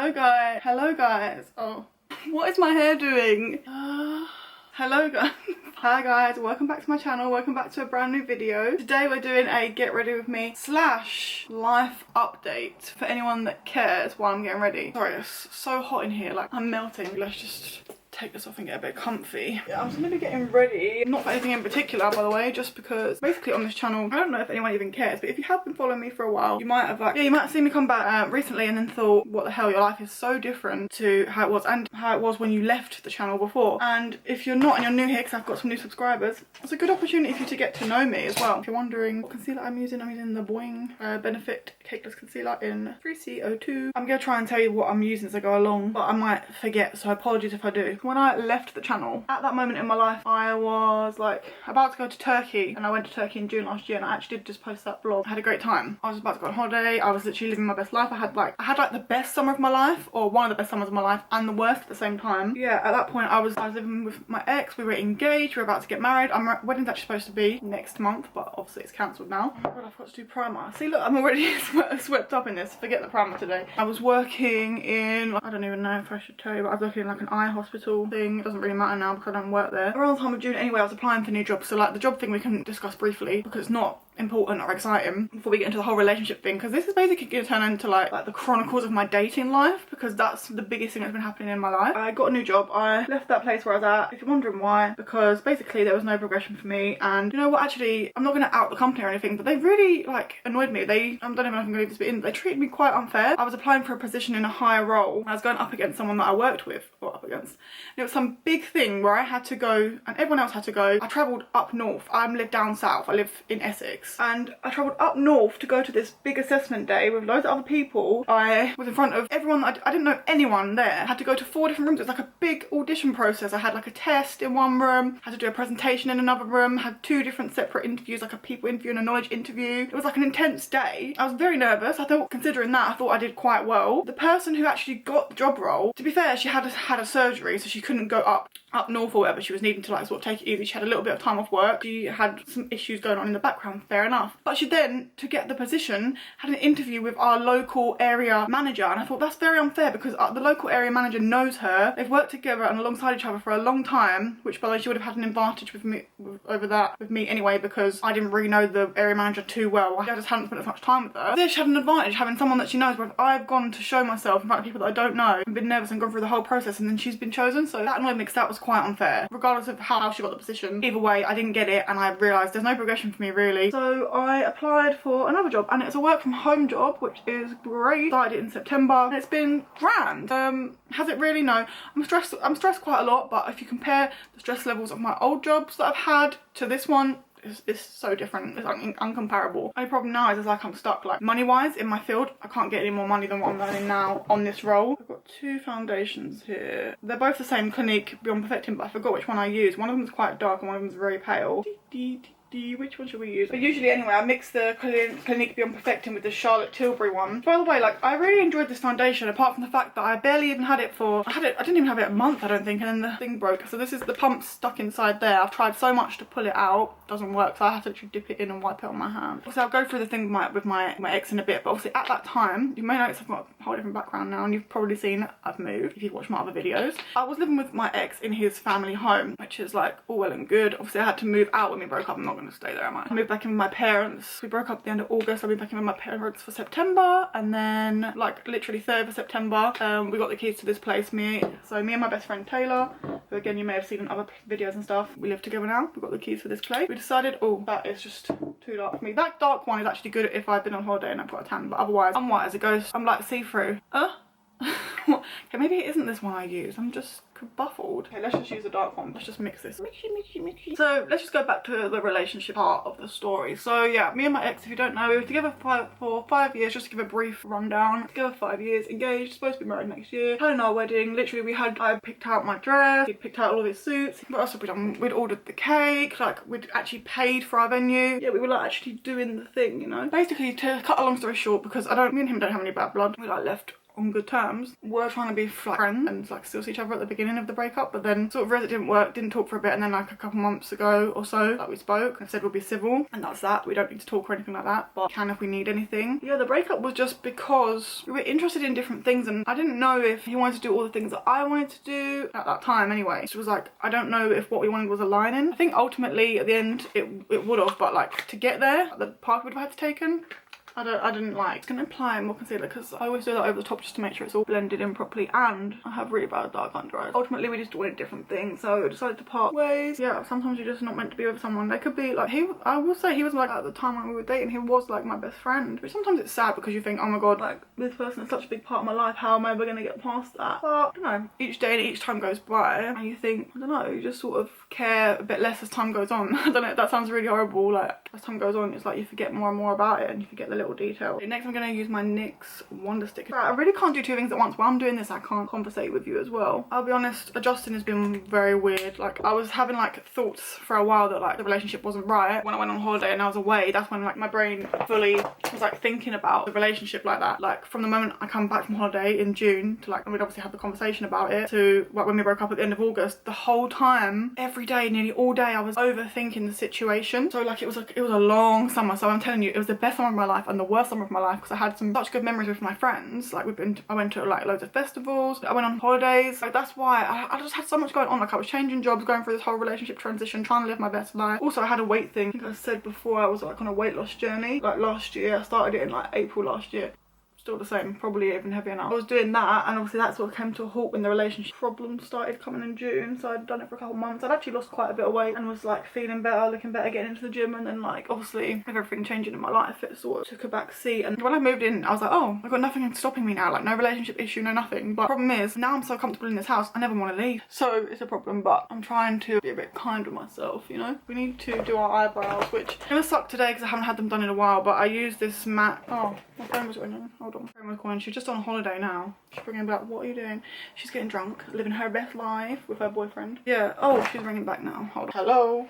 Hello guys. Oh, what is my hair doing? Hello guys. Hi guys, welcome back to my channel, welcome back to a brand new video. Today we're doing a get ready with me / life update for anyone that cares while I'm getting ready. Sorry, it's so hot in here, like I'm melting. Let's just take this off and get a bit comfy. Yeah, I was gonna be getting ready, not for anything in particular by the way, just because basically on this channel, I don't know if anyone even cares, but if you have been following me for a while, you might have you might have seen me come back recently and then thought, what the hell, your life is so different to how it was and how it was when you left the channel before. And if you're not and you're new here, because I've got some new subscribers, it's a good opportunity for you to get to know me as well. If you're wondering what concealer I'm using the Boing Benefit Cakeless Concealer in 3CO2. I'm gonna try and tell you what I'm using as I go along, but I might forget, so apologies if I do. When I left the channel, at that moment in my life, I was like about to go to Turkey, and I went to Turkey in June last year, and I actually did just post that vlog. I had a great time. I was about to go on holiday. I was literally living my best life. I had like the best summer of my life, or one of the best summers of my life, and the worst at the same time. Yeah, at that point I was living with my ex. We were engaged. We were about to get married. Our wedding's actually supposed to be next month, but obviously it's cancelled now. Oh God, I've got to do primer. See, look, I'm already swept up in this. Forget the primer today. I was working in, I don't even know if I should tell you, but I was working in like an eye hospital thing. It doesn't really matter now because I don't work there. Around the time of June anyway, I was applying for new jobs, so like the job thing we can discuss briefly because it's not important or exciting before we get into the whole relationship thing, because this is basically going to turn into like the chronicles of my dating life, because that's the biggest thing that's been happening in my life. I got a new job. I left that place where I was at, if you're wondering why, because basically there was no progression for me. And you know what, actually I'm not going to out the company or anything, but they really like annoyed me. I don't even know if I'm going to leave this bit in, they treated me quite unfair. I was applying for a position in a higher role. I was going up against someone that I worked with, and it was some big thing where I had to go and everyone else had to go. I travelled up north. I live down south. I live in Essex. And I travelled up north to go to this big assessment day with loads of other people. I was in front of everyone. I didn't know anyone there. I had to go to 4 different rooms. It was like a big audition process. I had like a test in one room, had to do a presentation in another room, had 2 different separate interviews, like a people interview and a knowledge interview. It was like an intense day. I was very nervous. I thought, considering that, I thought I did quite well. The person who actually got the job role, to be fair, she had a surgery, so she couldn't go up north or whatever. She was needing to like sort of take it easy. She had a little bit of time off work. She had some issues going on in the background, fair enough. But she then, to get the position, had an interview with our local area manager, and I thought that's very unfair because the local area manager knows her. They've worked together and alongside each other for a long time, which by the way, she would have had an advantage with me over me anyway, because I didn't really know the area manager too well. I just hadn't spent as much time with her. There she had an advantage having someone that she knows, where if I've gone to show myself in front of people that I don't know and been nervous and gone through the whole process and then she's been chosen, so that annoyed me because that was quite unfair. Regardless of how she got the position, either way I didn't get it, and I realised there's no progression for me really. So I applied for another job, and it's a work from home job, which is great. Started it in September and it's been grand. Has it really? No. I'm stressed quite a lot, but if you compare the stress levels of my old jobs that I've had to this one, it's so different. It's uncomparable. My problem now is like I'm stuck, like money wise in my field. I can't get any more money than what I'm earning now on this role. I've got 2 foundations here. They're both the same Clinique Beyond Perfecting, but I forgot which one I use. One of them is quite dark and one of them is very pale. Which one should we use? But usually anyway, I mix the Clinique Beyond Perfecting with the Charlotte Tilbury one. By the way, like I really enjoyed this foundation, apart from the fact that I barely even had it for, I didn't even have it a month I don't think, and then the thing broke. So this is the pump stuck inside there. I've tried so much to pull it out, doesn't work, so I have to literally dip it in and wipe it on my hand. So I'll go through the thing with my ex in a bit, but obviously at that time, you may notice I've got a whole different background now, and you've probably seen I've moved if you've watched my other videos. I was living with my ex in his family home, which is like all well and good. Obviously I had to move out when we broke up. I'm not going to stay there, am I? I moved back in with my parents. We broke up at the end of August. I moved back in with my parents for September, and then like literally 3rd of September we got the keys to this place. Me and my best friend Taylor, who again you may have seen in other videos and stuff, we live together now. We got the keys for this place. We decided, oh, that is just too dark for me. That dark one is actually good if I've been on holiday and I've got a tan, but otherwise I'm white as a ghost. I'm like see-through. Okay, maybe it isn't this one I use. I'm just befuddled. Okay, let's just use a dark one. Let's just mix this. Mixy. So let's just go back to the relationship part of the story. So yeah, me and my ex, if you don't know, we were together for 5 years. Just to give a brief rundown. Together 5 years, engaged, supposed to be married next year. Had our wedding. Literally, I picked out my dress. He picked out all of his suits. What else have we done? We'd ordered the cake. Like we'd actually paid for our venue. Yeah, we were like actually doing the thing, you know. Basically, to cut a long story short, because me and him don't have any bad blood. We like left on good terms, were trying to be like friends and like still see each other at the beginning of the breakup, but then sort of realised it didn't work, didn't talk for a bit, and then like a couple months ago or so, like we spoke and said we'll be civil, and that's that. We don't need to talk or anything like that, but can if we need anything. Yeah, the breakup was just because we were interested in different things, and I didn't know if he wanted to do all the things that I wanted to do at that time anyway. So it was like, I don't know if what we wanted was aligning. I think ultimately at the end it would have, but like to get there, the path we'd have had to taken, I didn't like. It's gonna apply more concealer because I always do that over the top just to make sure it's all blended in properly, and I have really bad dark under eyes. Ultimately we just wanted different things, so we decided to part ways. Yeah, sometimes you're just not meant to be with someone. They could be like, I will say he was like, at the time when we were dating, he was like my best friend, but sometimes it's sad because you think, oh my god, like this person is such a big part of my life, how am I ever gonna get past that? But I don't know, each day and each time goes by and you think, I don't know, you just sort of care a bit less as time goes on. I don't know, that sounds really horrible. Like as time goes on, it's like you forget more and more about it and you forget the little detail. Okay, next I'm going to use my NYX Wonder Stick. Right, I really can't do two things at once. While I'm doing this, I can't conversate with you as well. I'll be honest, adjusting has been very weird. Like I was having like thoughts for a while that like the relationship wasn't right. When I went on holiday and I was away, that's when like my brain fully was like thinking about the relationship like that. Like from the moment I come back from holiday in June to like, and we'd obviously have the conversation about it, to like when we broke up at the end of August, the whole time, every day, nearly all day, I was overthinking the situation. So like it was a long summer. So I'm telling you, it was the best summer of my life and the worst summer of my life, because I had some such good memories with my friends. Like I went to like loads of festivals, I went on holidays. Like that's why I just had so much going on. Like I was changing jobs, going through this whole relationship transition, trying to live my best life. Also I had a weight thing. I think I said before, I was like on a weight loss journey. Like last year, I started it in like April last year. Still the same, probably even heavier now. I was doing that, and obviously that sort of came to a halt when the relationship problems started coming in June. So I'd done it for a couple of months. I'd actually lost quite a bit of weight and was like feeling better, looking better, getting into the gym, and then like obviously with everything changing in my life, it sort of took a back seat. And when I moved in, I was like, oh, I've got nothing stopping me now, like no relationship issue, no nothing. But the problem is, now I'm so comfortable in this house, I never want to leave. So it's a problem, but I'm trying to be a bit kind with myself, you know? We need to do our eyebrows, which it's gonna suck today because I haven't had them done in a while, but I use this matte, oh, my phone was ringing, hold on. My phone was calling. She's just on holiday now. She's bringing back, what are you doing? She's getting drunk, living her best life with her boyfriend. Yeah, oh, she's ringing back now. Hold on. Hello.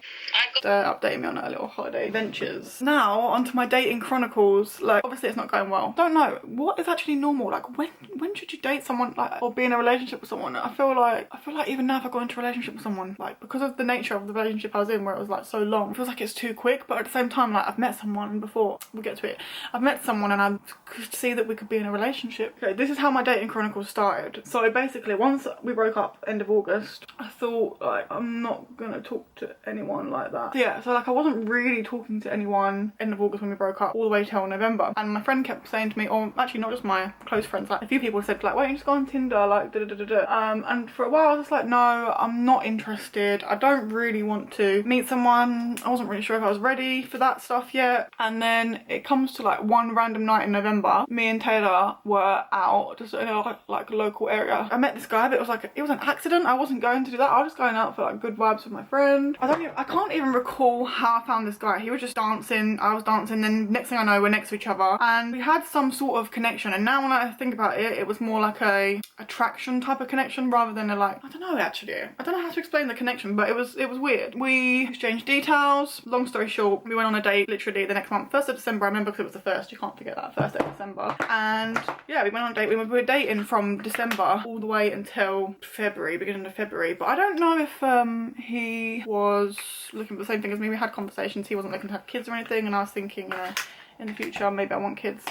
Updating me on her little holiday adventures. Now, onto my dating chronicles. Like, obviously it's not going well. Don't know, what is actually normal? Like, when should you date someone, like, or be in a relationship with someone? I feel like even now if I got into a relationship with someone, like, because of the nature of the relationship I was in, where it was like so long, it feels like it's too quick. But at the same time, like, I've met someone before, we'll get to it. I've met someone and I could see that we could be in a relationship. Okay, this is how my dating chronicles started. So basically, once we broke up end of August, I thought, like, I'm not gonna talk to anyone like that. Yeah, so like I wasn't really talking to anyone end of August when we broke up all the way till November. And my friend kept saying to me, or actually not just my close friends, like a few people said like, why don't you just go on Tinder, like da da da da da. And for a while I was just like, no, I'm not interested. I don't really want to meet someone. I wasn't really sure if I was ready for that stuff yet. And then it comes to like one random night in November, me and Taylor were out just in a like local area. I met this guy, but it was an accident. I wasn't going to do that. I was just going out for like good vibes with my friend. I can't even recall how I found this guy. He was just dancing, I was dancing, then next thing I know we're next to each other and we had some sort of connection. And now when I think about it, it was more like a attraction type of connection rather than a like, I don't know actually. I don't know how to explain the connection, but it was weird. We exchanged details. Long story short, we went on a date literally the next month, 1st of December. I remember because it was the 1st, you can't forget that, 1st of December. And yeah, we went on a date. We were dating from December all the way until February, beginning of February. But I don't know if he was looking for the same thing as me. We had conversations. He wasn't looking to have kids or anything, and I was thinking, you know, in the future maybe I want kids.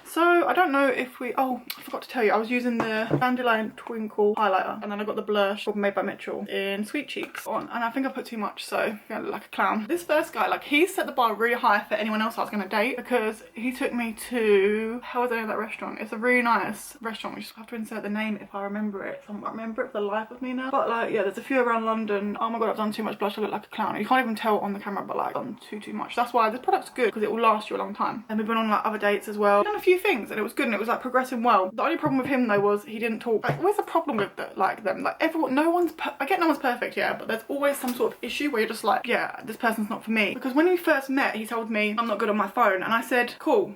So I don't know if oh, I forgot to tell you, I was using the Dandelion Twinkle highlighter, and then I got the blush made by Mitchell in Sweet Cheeks on, and I think I put too much, so I look like a clown. This first guy, like, he set the bar really high for anyone else I was going to date, because he took me to, how was the name of that restaurant? It's a really nice restaurant. We just have to insert the name if I remember it. So I can't remember it for the life of me now. But like, yeah, there's a few around London. Oh my god, I've done too much blush. I look like a clown. You can't even tell on the camera, but like, I've done too much. That's why this product's good, because it will last you a long time. And we've been on like other dates as well. We've done a few things and it was good and it was like progressing well. The only problem with him though was he didn't talk. Like, where's the problem with them? Like everyone, I get no one's perfect, yeah, but there's always some sort of issue where you're just like, yeah, this person's not for me. Because when we first met, he told me I'm not good on my phone, and I said, cool.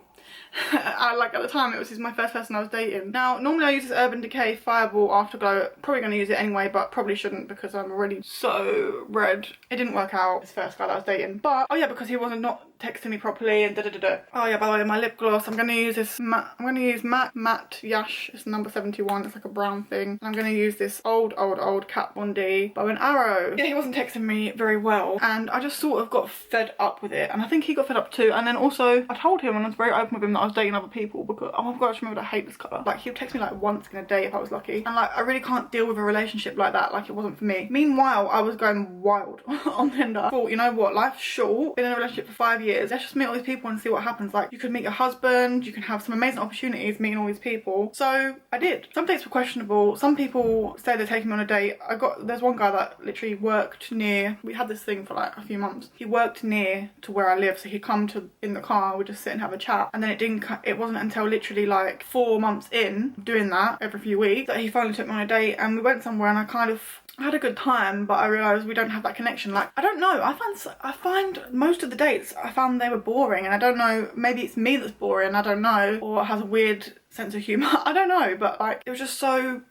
Like at the time it was my first person I was dating. Now normally I use this Urban Decay Fireball Afterglow. Probably going to use it anyway, but probably shouldn't because I'm already so red. It didn't work out, this first guy that I was dating. But oh yeah, because he wasn't not texting me properly and da-da-da-da. Oh yeah, by the way, my lip gloss, I'm gonna use this I'm gonna use Matte Yash. It's number 71. It's like a brown thing. And I'm gonna use this old Kat Von D Bow and Arrow. Yeah, he wasn't texting me very well, and I just sort of got fed up with it, and I think he got fed up too. And then also, I told him, and I was very open with him, that I was dating other people, because oh my gosh, remember, I hate this colour. Like, he'll text me like once in a day if I was lucky, and like, I really can't deal with a relationship like that. Like, it wasn't for me. Meanwhile, I was going wild on Tinder. I thought, you know what, life's short, been in a relationship for 5 years, let's just meet all these people and see what happens. Like, you could meet your husband, you can have some amazing opportunities meeting all these people. So I did. Some dates were questionable. Some people say they're taking me on a date. There's one guy that literally worked near, we had this thing for like a few months. He worked near to where I live, so he'd come to in the car, we'd just sit and have a chat. And then it wasn't until literally like 4 months in doing that every few weeks that he finally took me on a date, and we went somewhere, and I had a good time, but I realised we don't have that connection. Like, I don't know, I find most of the dates, I found they were boring, and I don't know, maybe it's me that's boring, I don't know, or has a weird sense of humour, I don't know, but like, it was just so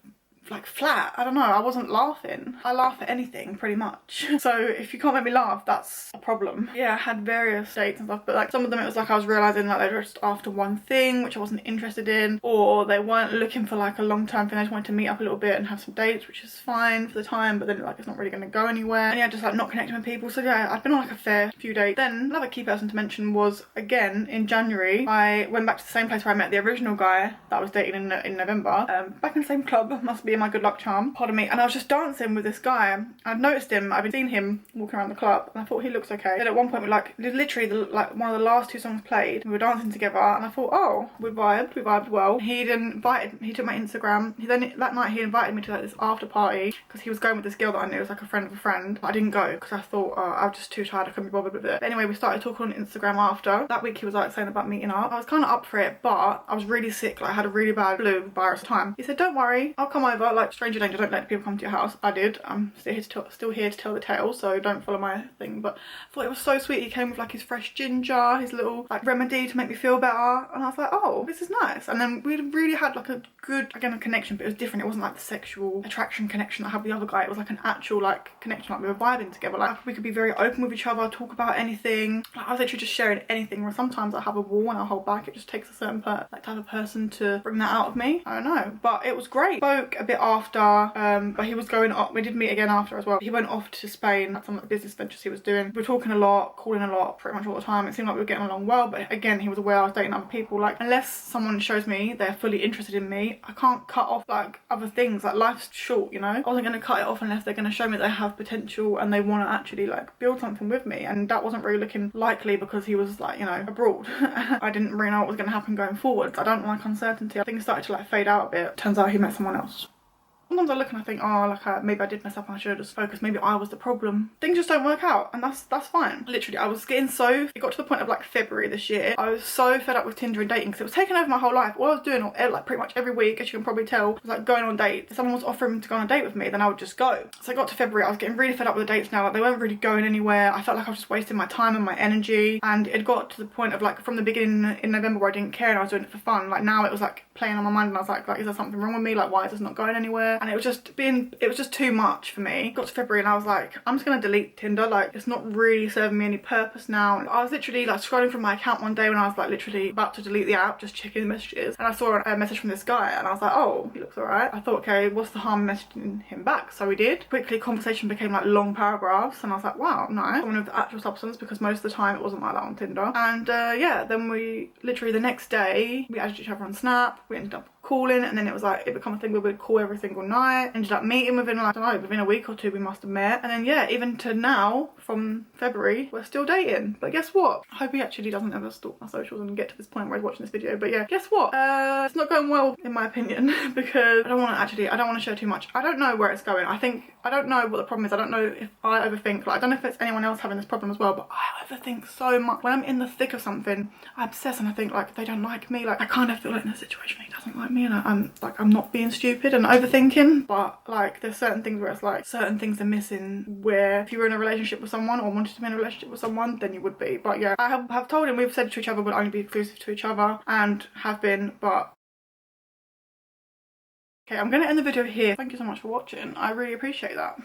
like flat. I don't know, I wasn't laughing. I laugh at anything pretty much. So if you can't make me laugh, that's a problem. Yeah, I had various dates and stuff, but like some of them it was like I was realising that they were just after one thing which I wasn't interested in, or they weren't looking for like a long-term thing. They just wanted to meet up a little bit and have some dates, which is fine for the time, but then like it's not really going to go anywhere. And yeah, just like not connecting with people. So yeah, I've been on like a fair few dates. Then another key person to mention was, again in January, I went back to the same place where I met the original guy that I was dating in November, back in the same club, must be my good luck charm, pardon me. And I was just dancing with this guy. I'd noticed him, I've been seeing him walking around the club, and I thought he looks okay. Then at one point, we like literally like one of the last 2 songs played, we were dancing together, and I thought, oh, we vibed well. He took my Instagram. That night he invited me to like this after party, because he was going with this girl that I knew, it was like a friend of a friend. I didn't go because I thought, oh, I was just too tired, I couldn't be bothered with it. But anyway, we started talking on Instagram after. That week he was like saying about meeting up. I was kind of up for it, but I was really sick, like I had a really bad flu virus time. He said, don't worry, I'll come over, like stranger danger, don't let people come to your house. I did. I'm still here to tell the tale, so don't follow my thing. But I thought it was so sweet. He came with like his fresh ginger, his little like remedy to make me feel better, and I was like, oh, this is nice. And then we really had like a good, again, a connection, but it was different. It wasn't like the sexual attraction connection that I had with the other guy. It was like an actual like connection, like we were vibing together, like we could be very open with each other, talk about anything. Like, I was literally just sharing anything, where sometimes I have a wall and I hold back. It just takes a certain type of person to bring that out of me. I don't know, but it was great. Spoke a bit after, but he was going off. We did meet again after as well. He went off to Spain at some business ventures he was doing. We were talking a lot, calling a lot, pretty much all the time. It seemed like we were getting along well, but again, he was aware I was dating other people. Like, unless someone shows me they're fully interested in me, I can't cut off like other things. Like, life's short, you know? I wasn't going to cut it off unless they're going to show me they have potential and they want to actually like build something with me, and that wasn't really looking likely because he was like, you know, abroad. I didn't really know what was going to happen going forward. I don't like uncertainty. I think it started to like fade out a bit. Turns out he met someone else. Sometimes I look and I think, oh, like maybe I did mess up and I should have just focused. Maybe I was the problem. Things just don't work out, and that's fine. Literally, I was getting so, it got to the point of like February this year, I was so fed up with Tinder and dating because it was taking over my whole life. All I was doing, like pretty much every week, as you can probably tell, was like going on dates. If someone was offering to go on a date with me, then I would just go. So I got to February, I was getting really fed up with the dates now. Like, they weren't really going anywhere. I felt like I was just wasting my time and my energy, and it got to the point of like, from the beginning in November where I didn't care and I was doing it for fun, like now it was like playing on my mind, and I was like, is there something wrong with me? Like, why is this not going anywhere? And it was just too much for me. Got to February and I was like, I'm just gonna delete Tinder. Like, it's not really serving me any purpose now. And I was literally like scrolling through my account one day when I was like literally about to delete the app, just checking the messages, and I saw a message from this guy, and I was like, oh, he looks alright. I thought, okay, what's the harm in messaging him back? So we did. Quickly, conversation became like long paragraphs, and I was like, wow, nice. Someone with actual substance, because most of the time it wasn't like that on Tinder. And yeah, then we literally the next day we added each other on Snap. We ended up calling, and then it was like, it became a thing where we'd call every single night. Ended up meeting within like, I don't know, within a week or two we must have met. And then yeah, even to now, from February, we're still dating. But guess what? I hope he actually doesn't ever stalk my socials and get to this point where he's watching this video. But yeah, guess what? It's not going well in my opinion because I don't want to share too much. I don't know where it's going. I don't know what the problem is. I don't know if I overthink. Like, I don't know if it's anyone else having this problem as well, but I overthink so much. When I'm in the thick of something, I obsess and I think like, they don't like me. Like, I kind of feel like in a situation he doesn't like me, and I'm not being stupid and overthinking, but like there's certain things where it's like certain things are missing, where if you were in a relationship with someone or wanted to be in a relationship with someone, then you would be. But yeah, I have told him, we've said to each other we'll only be exclusive to each other, and have been. But okay, I'm gonna end the video here. Thank you so much for watching. I really appreciate that.